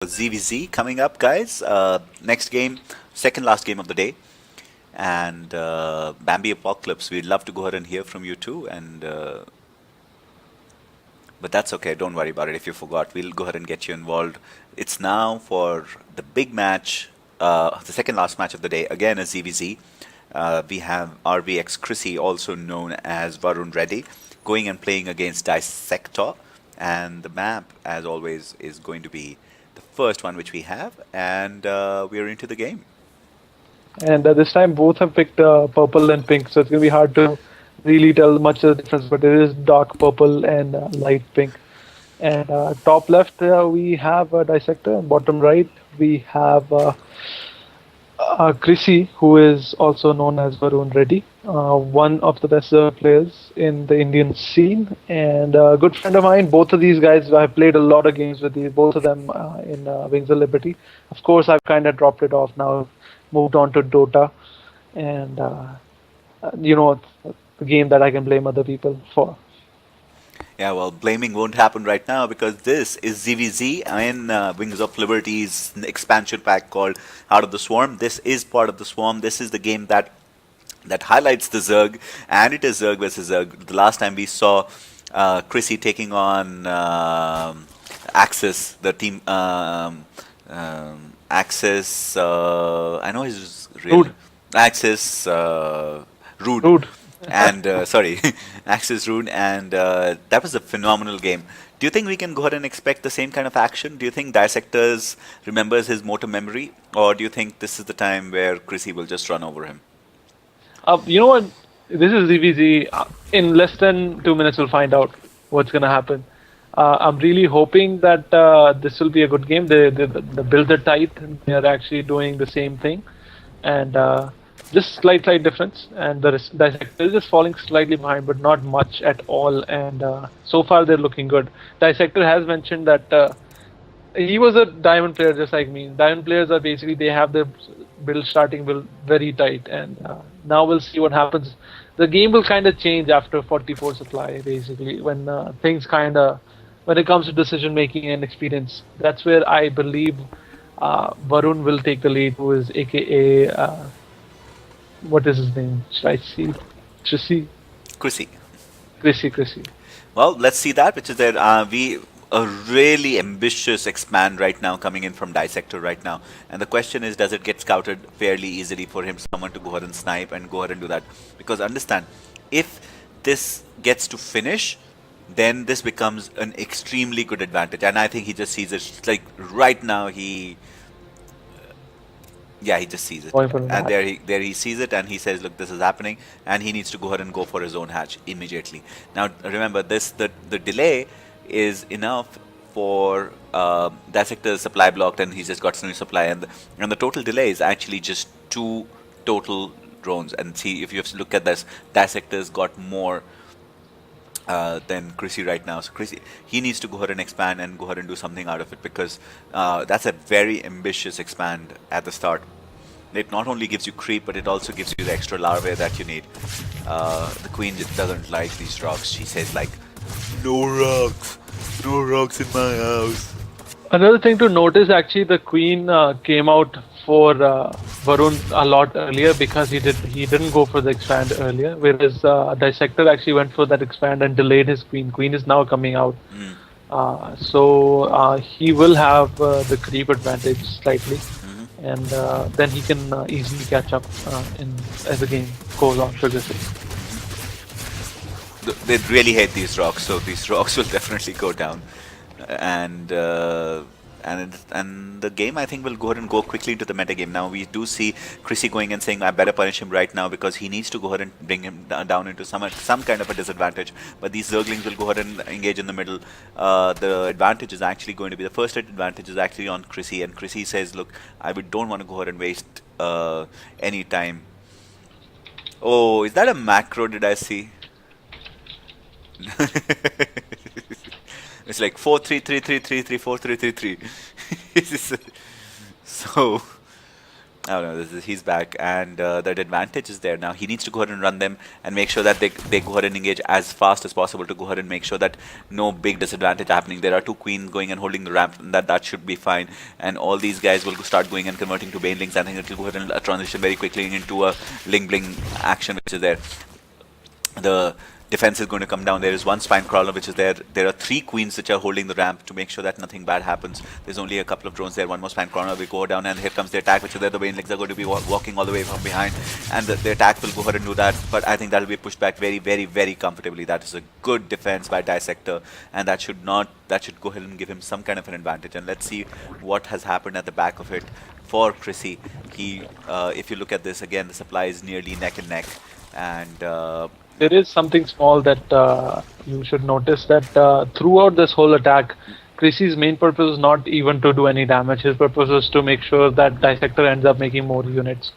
ZVZ coming up, guys. Next game, second last game of the day, and Bambi Apocalypse. We'd love to go ahead and hear from you too, and but that's okay. Don't worry about it. If you forgot, we'll go ahead and get you involved. It's now for the big match, the second last match of the day. Again, a ZVZ. We have RVX Chrissy, also known as Varun Reddy, going and playing against Dissector. And the map, as always, is going to be the first one which we have. And we are into the game. And this time both have picked purple and pink, so it's going to be hard to really tell much of the difference, but it is dark purple and light pink. And top left we have Dissector, and bottom right we have Chrissy, who is also known as Varun Reddy, one of the best players in the Indian scene, and a good friend of mine. Both of these guys, I've played a lot of games with both of them in Wings of Liberty. Of course, I've kind of dropped it off now, moved on to Dota, and the game that I can blame other people for. Yeah, well, blaming won't happen right now because this is ZVZ in Wings of Liberty's expansion pack called Out of the Swarm. This is part of the Swarm. This is the game that highlights the Zerg, and it is Zerg versus Zerg. The last time we saw Chrissy taking on Axis, the team Axis. I know his real Rude. Axis Rude. Rude. And sorry, Axis Rune, and that was a phenomenal game. Do you think we can go ahead and expect the same kind of action? Do you think Dissectors remembers his motor memory, or do you think this is the time where Chrissy will just run over him? You know what? This is ZVZ. In less than 2 minutes, we'll find out what's going to happen. I'm really hoping that this will be a good game. The builds are tight. They're actually doing the same thing. And just slight difference. And the Dissector is just falling slightly behind, but not much at all. And so far, they're looking good. Dissector has mentioned that he was a diamond player just like me. Diamond players are basically, they have their starting build very tight, and now we'll see what happens. The game will kind of change after 44 supply, basically, when when it comes to decision making and experience. That's where I believe Varun will take the lead, who is AKA what is his name? Should I see? Chrissy. Chrissy. Well, let's see that, which is there. A really ambitious expand right now coming in from Dissector right now. And the question is, does it get scouted fairly easily for him, someone to go ahead and snipe and go ahead and do that? Because understand, if this gets to finish, then this becomes an extremely good advantage. And I think he just sees it, like right now he just sees it. And there he sees it, and he says, look, this is happening, and he needs to go ahead and go for his own hatch immediately. Now remember, the delay is enough for Dissector's supply blocked, and he's just got some supply, and the total delay is actually just 2 total drones. And see, if you have to look at this, Dissector's got more than Chrissy right now. So Chrissy, he needs to go ahead and expand and go ahead and do something out of it, because that's a very ambitious expand at the start. It not only gives you creep, but it also gives you the extra larvae that you need. The queen doesn't like these rocks. She says, like, no rocks in my house. Another thing to notice, actually, the queen came out for Varun a lot earlier because he didn't go for the expand earlier, whereas Dissector actually went for that expand and delayed his queen. Queen is now coming out, so he will have the creep advantage slightly, and then he can easily catch up as the game goes on progressively. They really hate these rocks, so these rocks will definitely go down, and the game, I think, will go ahead and go quickly into the meta game. Now we do see Chrissy going and saying, I better punish him right now, because he needs to go ahead and bring him down into some kind of a disadvantage. But these Zerglings will go ahead and engage in the middle. The advantage is actually going to be, the first advantage is actually on Chrissy, and Chrissy says, look, don't want to go ahead and waste any time. Oh, is that a macro did I see? It's like 4-3-3-3-3-3-4-3-3-3. So Oh no, he's back, and that advantage is there now. He needs to go ahead and run them and make sure that they go ahead and engage as fast as possible to go ahead and make sure that no big disadvantage happening. There are two queens going and holding the ramp, and that should be fine. And all these guys will start going and converting to banelings. I think it will go ahead and transition very quickly into a ling bling action, which is there. The defense is going to come down. There is one spine crawler which is there. There are three queens which are holding the ramp to make sure that nothing bad happens. There's only a couple of drones there. One more spine crawler will go down, and here comes the attack, which is there. The banelings are going to be walking all the way from behind, and the attack will go ahead and do that. But I think that will be pushed back very, very, very comfortably. That is a good defense by Dissector, and that should go ahead and give him some kind of an advantage. And let's see what has happened at the back of it for Chrissy. If you look at this again, the supply is nearly neck and neck, and there is something small that you should notice, that throughout this whole attack, Chrissy's main purpose is not even to do any damage. His purpose is to make sure that Dissector ends up making more units,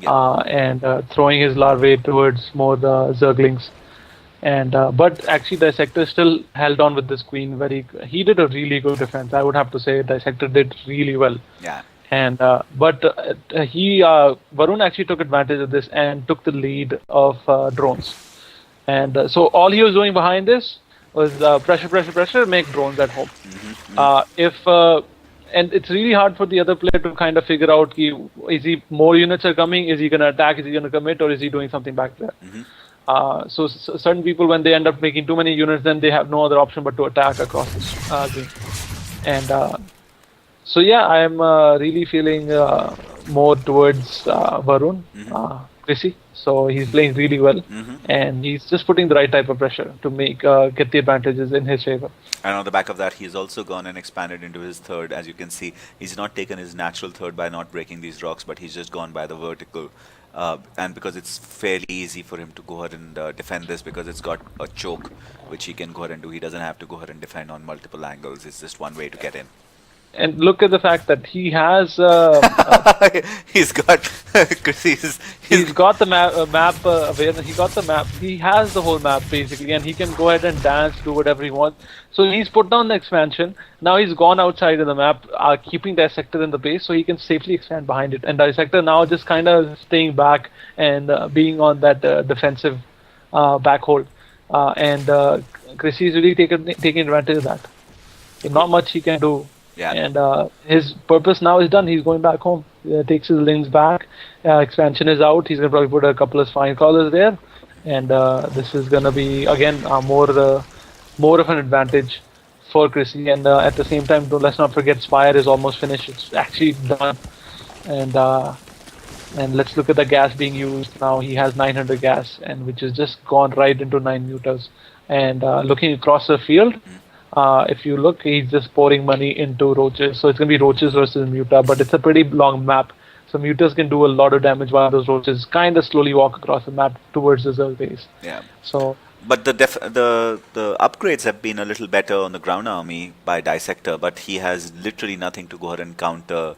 and throwing his larvae towards more Zerglings. And but actually, Dissector still held on with this queen. He did a really good defense. I would have to say Dissector did really well. Yeah. And but Varun actually took advantage of this and took the lead of drones. And so all he was doing behind this was pressure, make drones at home. And it's really hard for the other player to kind of figure out, is he more units are coming, is he going to attack, is he going to commit, or is he doing something back there? So certain people, when they end up making too many units, then they have no other option but to attack across this game. And so yeah, I am really feeling more towards Varun, Chrissy. So he's playing really well, and he's just putting the right type of pressure to get the advantages in his favor. And on the back of that, he's also gone and expanded into his third. As you can see, he's not taken his natural third by not breaking these rocks, but he's just gone by the vertical. And because it's fairly easy for him to go ahead and defend this, because it's got a choke which he can go ahead and do. He doesn't have to go ahead and defend on multiple angles. It's just one way to get in. And look at the fact that he has he's got he's got the map awareness. He got the map. He has the whole map basically, and he can go ahead and dance, do whatever he wants. So he's put down the expansion. Now he's gone outside of the map, keeping Dissector in the base, so he can safely expand behind it. And Dissector now just kind of staying back and being on that defensive back hold. And Chrissy is really taking advantage of that. So not much he can do. Yeah. And his purpose now is done. He's going back home. Takes his lings back. Expansion is out. He's going to probably put a couple of spine crawlers there. And this is going to be, again, more of an advantage for Chrissy. And at the same time, let's not forget, Spire is almost finished. It's actually done. And let's look at the gas being used. Now he has 900 gas, and which has just gone right into 9 mutas. And looking across the field, if you look, he's just pouring money into roaches. So it's going to be roaches versus muta, but it's a pretty long map. So mutas can do a lot of damage while those roaches kind of slowly walk across the map towards the Zerg base. Yeah. So, but the upgrades have been a little better on the ground army by Dissector, but he has literally nothing to go ahead and counter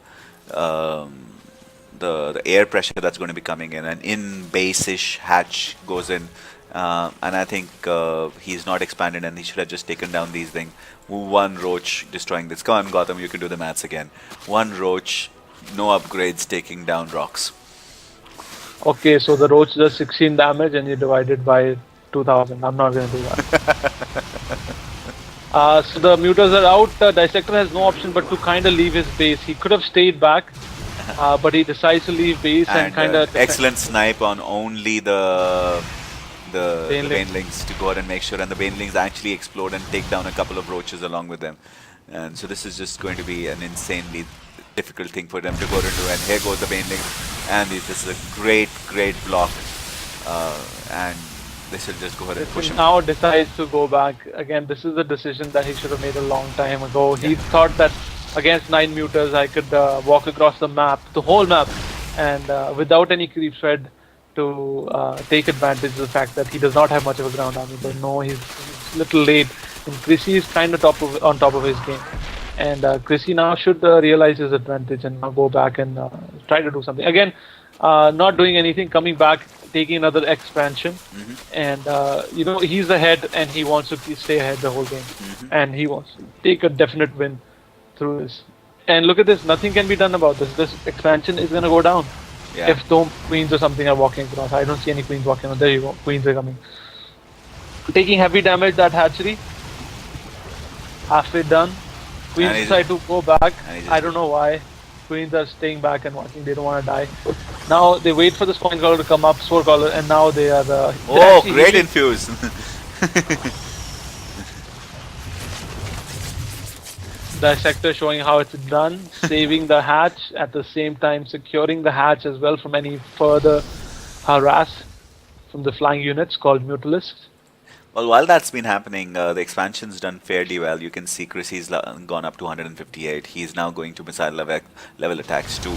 the air pressure that's going to be coming in. An in-base-ish hatch goes in. And I think he's not expanded, and he should have just taken down these things. One roach destroying this. Come on, Gotham, you can do the maths again. One roach, no upgrades, taking down rocks. Okay, so the roach does 16 damage, and you divide it by 2000. I'm not going to do that. So the mutas are out. Dissector has no option but to kind of leave his base. He could have stayed back, but he decides to leave base and kind of... excellent snipe on only the banelings to go ahead and make sure, and the banelings actually explode and take down a couple of roaches along with them. And so this is just going to be an insanely difficult thing for them to go ahead and do. And here goes the banelings, and this is a great block, and this will just go ahead and push him. Now decides to go back again. This is a decision that he should have made a long time ago. He thought that against 9 mutas I could walk across the map, the whole map, and without any creep thread, to take advantage of the fact that he does not have much of a ground army. But no, he's a little late, and Chrissy is kind of on top of his game. And Chrissy now should realize his advantage and now go back and try to do something. Again, not doing anything, coming back, taking another expansion. And, he's ahead and he wants to stay ahead the whole game. And he wants to take a definite win through this. And look at this. Nothing can be done about this. This expansion is gonna go down. Yeah. If no queens or something are walking across. I don't see any queens walking on. There you go. Queens are coming. Taking heavy damage, that hatchery. Halfway done. Queens decide to go back. I don't know why. Queens are staying back and watching. They don't want to die. Now they wait for the coin collar to come up, sword collar, and now they are. Oh, great infuse! Dissector showing how it's done, saving the hatch at the same time securing the hatch as well from any further harass from the flying units called Mutalisks. Well, while that's been happening, the expansion's done fairly well. You can see Chrissy's gone up to 158. He's now going to missile level attacks too.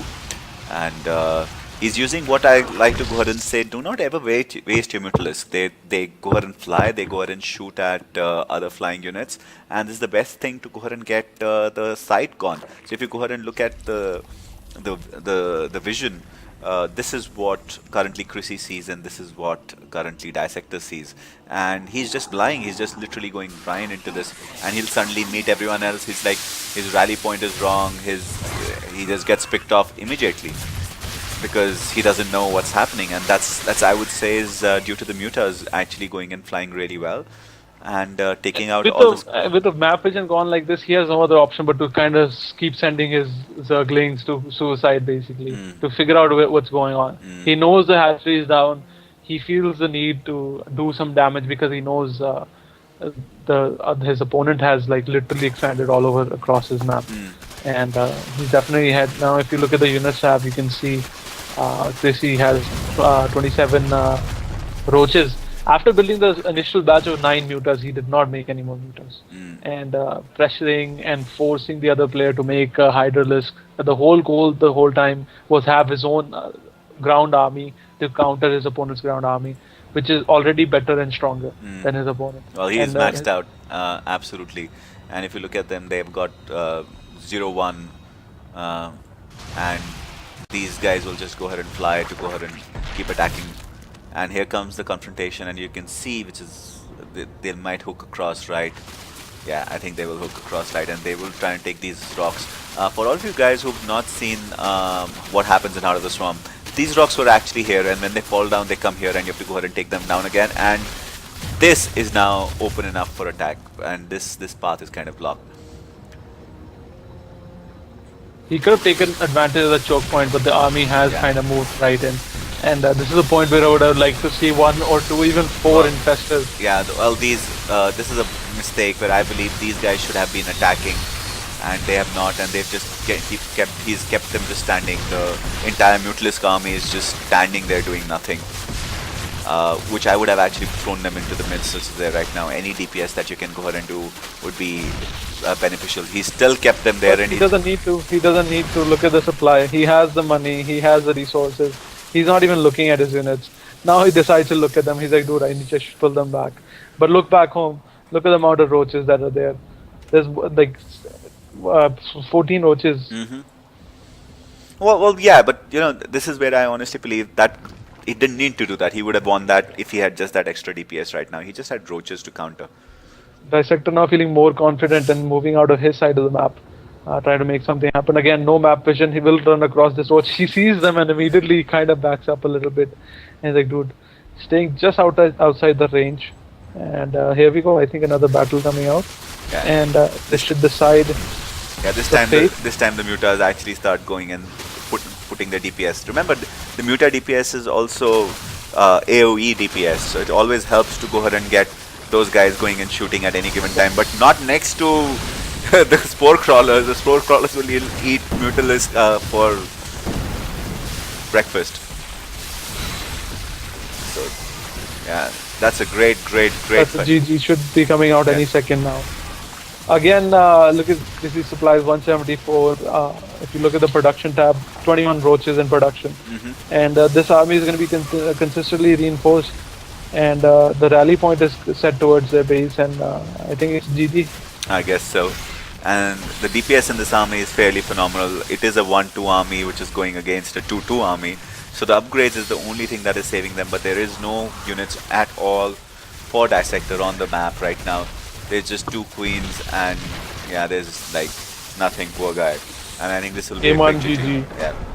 And he's using what I like to go ahead and say, do not ever waste your Mutalisk. They go ahead and fly, they go ahead and shoot at other flying units. And this is the best thing to go ahead and get the sight gone. So if you go ahead and look at the vision, this is what currently Chrissy sees, and this is what currently Dissector sees. And he's just lying, he's just literally going blind into this, and he'll suddenly meet everyone else. He's like, his rally point is wrong, he just gets picked off immediately because he doesn't know what's happening. And that's I would say is due to the mutas actually going and flying really well and taking out all with the map vision gone like this, he has no other option but to kind of keep sending his Zerglings to suicide, basically, to figure out what's going on. He knows the hatchery is down. He feels the need to do some damage because he knows his opponent has like literally expanded all over across his map, and he's definitely had. Now, if you look at the units tab, you can see Chrissy has 27 roaches. After building the initial batch of 9 mutas, he did not make any more mutas. And pressuring and forcing the other player to make a Hydralisk. The whole goal the whole time was have his own ground army to counter his opponent's ground army, which is already better and stronger than his opponent. Well, he is maxed out, absolutely. And if you look at them, they've got 0-1, and these guys will just go ahead and fly to go ahead and keep attacking. And here comes the confrontation, and you can see which is they might hook across right. Yeah, I think they will hook across right, and they will try and take these rocks. For all of you guys who've not seen what happens in Heart of the Swarm, these rocks were actually here, and when they fall down, they come here, and you have to go ahead and take them down again. And this is now open enough for attack, and this path is kind of blocked. He could have taken advantage of the choke point, but the army has kind of moved right in. And this is a point where I would have liked to see 1 or 2, even 4 infestors. Yeah, well, this is a mistake where I believe these guys should have been attacking, and they have not, and they've just he's kept them just standing. The entire Mutalisk army is just standing there doing nothing, which I would have actually thrown them into the midst, which is there right now. Any DPS that you can go ahead and do would be beneficial. He still kept them there, and he doesn't need to. He doesn't need to look at the supply. He has the money. He has the resources. He's not even looking at his units. Now he decides to look at them. He's like, dude, I need to pull them back. But look back home. Look at the amount of roaches that are there. There's like 14 roaches. Well, yeah, but you know, this is where I honestly believe that he didn't need to do that. He would have won that if he had just that extra DPS right now. He just had roaches to counter. Dissector now feeling more confident and moving out of his side of the map. Try to make something happen. Again, no map vision. He will run across this roach. He sees them and immediately kind of backs up a little bit. And he's like, dude, staying just outside the range. And here we go. I think another battle coming out. Yeah. And this should decide. Yeah, this time the mutas actually start going and putting the DPS. Remember, the muta DPS is also AOE DPS, so it always helps to go ahead and get those guys going and shooting at any given time, but not next to the spore crawlers. The spore crawlers will eat Mutalisk for breakfast. So yeah, that's a great That's a GG, should be coming out any second now. Again, look at this supplies 174. If you look at the production tab, 21 roaches in production. And this army is going to be consistently reinforced. And the rally point is set towards their base, and I think it's GG. I guess so. And the DPS in this army is fairly phenomenal. It is a 1-2 army which is going against a 2-2 army. So the upgrades is the only thing that is saving them, but there is no units at all for Dissector on the map right now. There's just 2 queens, and yeah, there's like nothing, poor guy. and I think this will be Game a on big GG. GG. Yeah.